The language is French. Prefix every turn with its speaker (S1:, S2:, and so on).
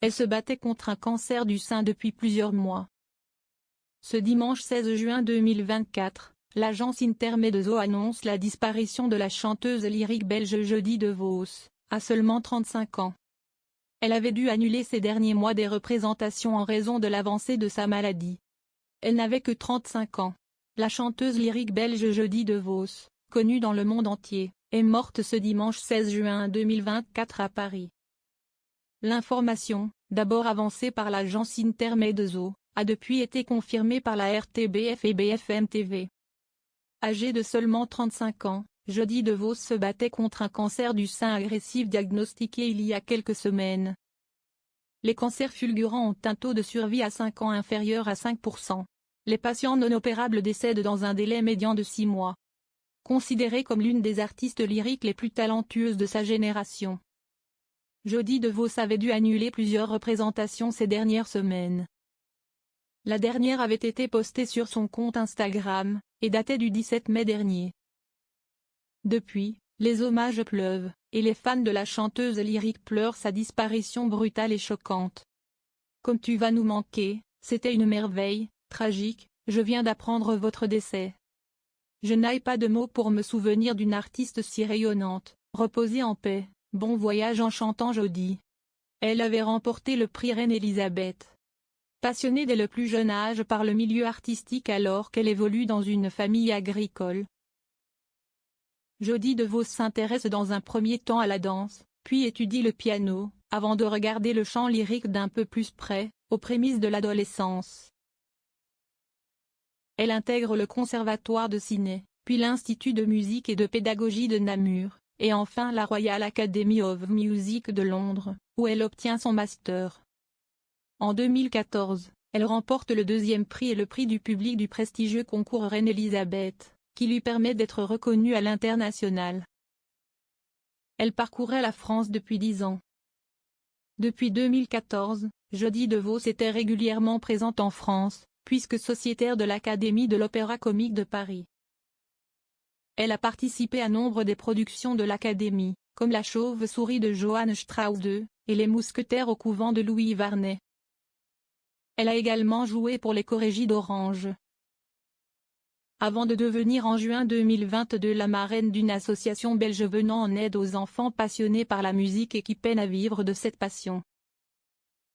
S1: Elle se battait contre un cancer du sein depuis plusieurs mois. Ce dimanche 16 juin 2024, l'agence Intermezzo annonce la disparition de la chanteuse lyrique belge Jody DeVos, à seulement 35 ans. Elle avait dû annuler ces derniers mois des représentations en raison de l'avancée de sa maladie. Elle n'avait que 35 ans. La chanteuse lyrique belge Jody DeVos, connue dans le monde entier, est morte ce dimanche 16 juin 2024 à Paris. L'information, d'abord avancée par l'agence Intermezzo, a depuis été confirmée par la RTBF et BFM TV. Âgée de seulement 35 ans, Jody DeVos se battait contre un cancer du sein agressif diagnostiqué il y a quelques semaines. Les cancers fulgurants ont un taux de survie à 5 ans inférieur à 5%. Les patients non opérables décèdent dans un délai médian de 6 mois. Considérée comme l'une des artistes lyriques les plus talentueuses de sa génération, Jody DeVos avait dû annuler plusieurs représentations ces dernières semaines. La dernière avait été postée sur son compte Instagram, et datait du 17 mai dernier. Depuis, les hommages pleuvent, et les fans de la chanteuse lyrique pleurent sa disparition brutale et choquante. Comme tu vas nous manquer, c'était une merveille, tragique, je viens d'apprendre votre décès. Je n'ai pas de mots pour me souvenir d'une artiste si rayonnante, reposez en paix, bon voyage en chantant Jody. Elle avait remporté le prix Reine-Élisabeth. Passionnée dès le plus jeune âge par le milieu artistique alors qu'elle évolue dans une famille agricole, Jody DeVos s'intéresse dans un premier temps à la danse, puis étudie le piano, avant de regarder le chant lyrique d'un peu plus près, aux prémices de l'adolescence. Elle intègre le Conservatoire de Ciné, puis l'Institut de musique et de pédagogie de Namur, et enfin la Royal Academy of Music de Londres, où elle obtient son master. En 2014, elle remporte le deuxième prix et le prix du public du prestigieux concours Reine-Élisabeth, qui lui permet d'être reconnue à l'international. Elle parcourait la France depuis 10 ans. Depuis 2014, Jody DeVos était régulièrement présente en France, puisque sociétaire de l'Académie de l'Opéra-Comique de Paris. Elle a participé à nombre des productions de l'Académie, comme La Chauve-souris de Johann Strauss II, et Les Mousquetaires au couvent de Louis Varnet. Elle a également joué pour les Chorégies d'Orange. Avant de devenir en juin 2022 la marraine d'une association belge venant en aide aux enfants passionnés par la musique et qui peinent à vivre de cette passion.